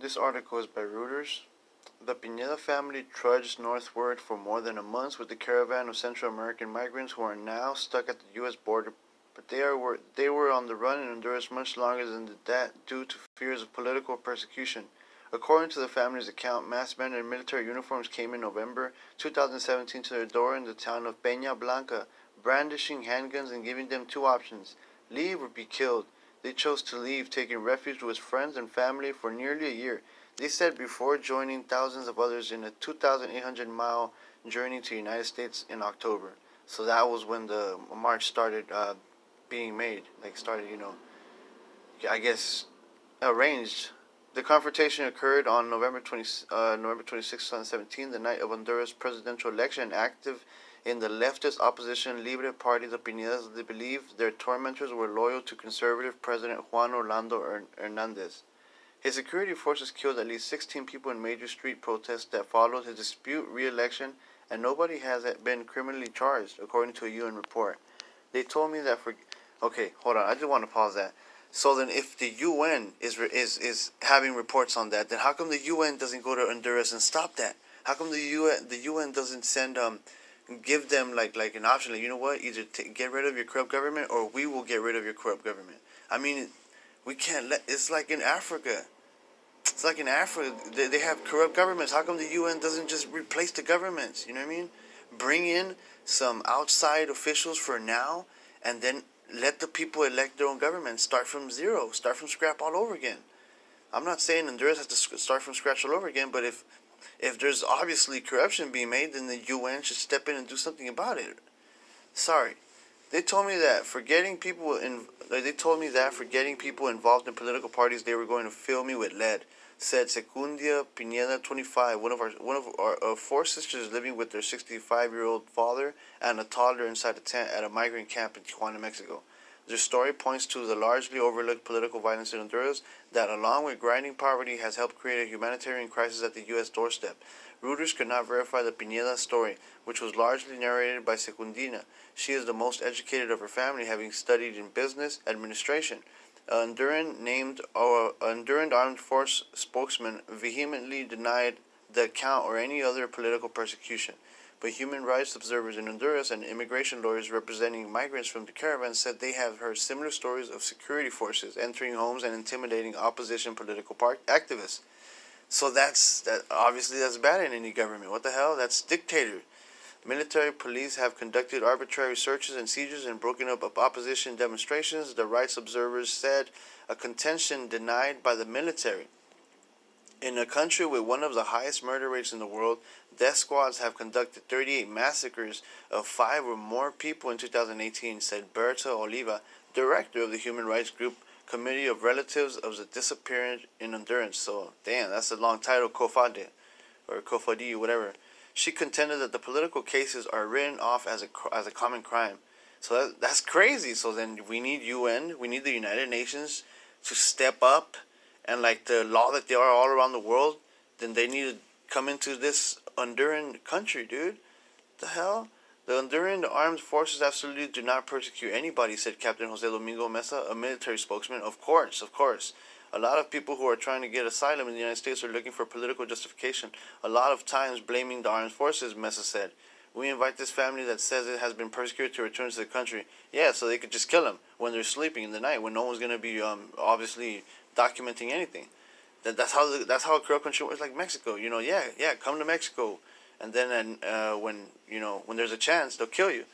This article is by Reuters. The Pineda family trudged northward for more than a month with a caravan of Central American migrants who are now stuck at the U.S. border, but they were on the run in Honduras much longer than that due to fears of political persecution. According to the family's account, masked men in military uniforms came in November 2017 to their door in the town of Peña Blanca, brandishing handguns and giving them two options: leave or be killed. They chose to leave, taking refuge with friends and family for nearly a year. They said before joining thousands of others in a 2,800-mile journey to the United States in October. So that was when the march started being made. Like started, I guess, arranged. The confrontation occurred on November 26, 2017, the night of Honduras presidential election. Active in the leftist opposition Libre Party, the Pinedas, they believed their tormentors were loyal to conservative President Juan Orlando Hernandez. His security forces killed at least 16 people in major street protests that followed his dispute re-election, and nobody has been criminally charged, according to a UN report. They told me that for... Okay, hold on. I just want to pause that. So then if the UN is having reports on that, then how come the UN doesn't go to Honduras and stop that? How come the UN doesn't send give them like an option, like, you know what, either get rid of your corrupt government or we will get rid of your corrupt government? I mean, we can't let... It's like in Africa. It's like in Africa, they have corrupt governments. How come the UN doesn't just replace the governments? You know what I mean? Bring in some outside officials for now, and then let the people elect their own government. Start from zero. Start from scratch all over again. I'm not saying Honduras has to start from scratch all over again, but if there's obviously corruption being made, then the UN should step in and do something about it. Sorry. They told me that for getting people involved in political parties, they were going to fill me with lead. Said Secundia Pineda, 25, one of our four sisters living with their 65-year-old father and a toddler inside a tent at a migrant camp in Tijuana, Mexico. Their story points to the largely overlooked political violence in Honduras that, along with grinding poverty, has helped create a humanitarian crisis at the U.S. doorstep. Reuters could not verify the Pineda story, which was largely narrated by Secundina. She is the most educated of her family, having studied in business administration. A Honduran armed force spokesman vehemently denied the account or any other political persecution. But human rights observers in Honduras and immigration lawyers representing migrants from the caravan said they have heard similar stories of security forces entering homes and intimidating opposition political activists. So obviously that's bad in any government. What the hell? That's dictator. Military police have conducted arbitrary searches and seizures and broken up opposition demonstrations, the rights observers said, a contention denied by the military. In a country with one of the highest murder rates in the world, death squads have conducted 38 massacres of 5 or more people in 2018, said Berta Oliva, director of the human rights group Committee of Relatives of the Disappeared in Honduras. So, damn, that's a long title, COFADE, or COFADI, whatever. She contended that the political cases are written off as a common crime. So that's crazy. So then we need UN, we need the United Nations to step up, and like the law that they are all around the world, then they need to come into this Honduran country, dude. The hell? The Honduran armed forces absolutely do not persecute anybody, said Captain Jose Domingo Mesa, a military spokesman. Of course. A lot of people who are trying to get asylum in the United States are looking for political justification, a lot of times blaming the armed forces, Mesa said. We invite this family that says it has been persecuted to return to the country. Yeah, so they could just kill them when they're sleeping in the night, when no one's going to be obviously documenting anything. That's how a corrupt country works, like Mexico. Come to Mexico, and then when there's a chance, they'll kill you.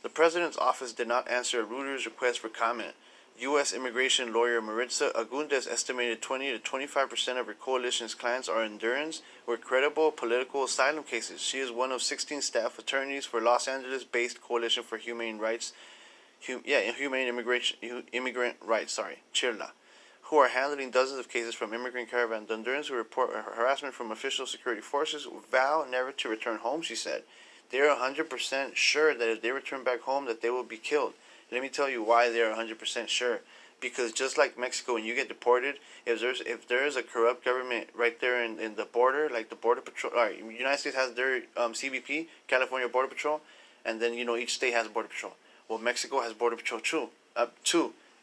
The president's office did not answer a Reuters request for comment. U.S. immigration lawyer Maritza Agundez estimated 20 to 25% of her coalition's clients are Hondurans with credible political asylum cases. She is one of 16 staff attorneys for Los Angeles-based Coalition for Humane Rights, Immigrant Rights, CHIRLA, who are handling dozens of cases from immigrant caravan. The Hondurans who report harassment from official security forces vow never to return home, she said. They are 100% sure that if they return back home that they will be killed. Let me tell you why they're 100% sure. Because just like Mexico, when you get deported, if there is a corrupt government right there in the border, like the Border Patrol, the United States has their CBP, California Border Patrol, and then each state has Border Patrol. Well, Mexico has Border Patrol too,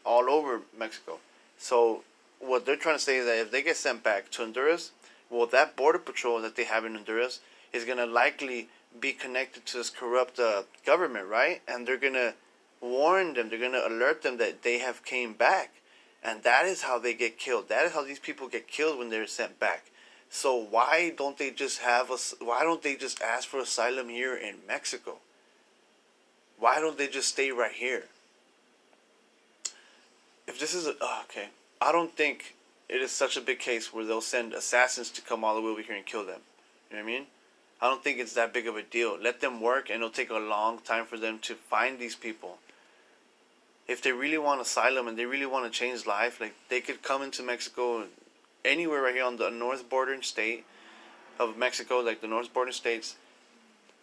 all over Mexico. So what they're trying to say is that if they get sent back to Honduras, well, that border patrol that they have in Honduras is gonna likely be connected to this corrupt government, right? And they're gonna warn them, they're gonna alert them that they have came back, and that is how they get killed. That is how these people get killed when they're sent back. So why don't they just have us? Why don't they just ask for asylum here in Mexico? Why don't they just stay right here? If this is okay, I don't think it is such a big case where they'll send assassins to come all the way over here and kill them. You know what I mean? I don't think it's that big of a deal. Let them work, and it'll take a long time for them to find these people. If they really want asylum and they really want to change life, like, they could come into Mexico, anywhere right here on the north bordering state of Mexico, like the north bordering states,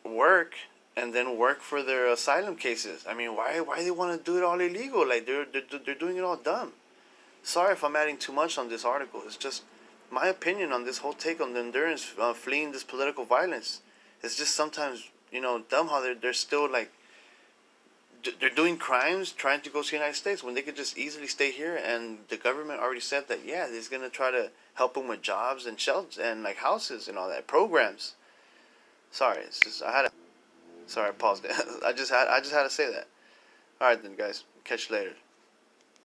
work, and then work for their asylum cases. I mean, why they want to do it all illegal? Like, they're doing it all dumb. Sorry if I'm adding too much on this article. It's just my opinion on this whole take on the Hondurans fleeing this political violence. It's just sometimes, dumb how they're still, like, they're doing crimes trying to go to the United States when they could just easily stay here. And the government already said that, yeah, they're going to try to help them with jobs and shelters and, like, houses and all that, programs. Sorry, it's just, sorry, I paused it. I just had to say that. All right then, guys. Catch you later.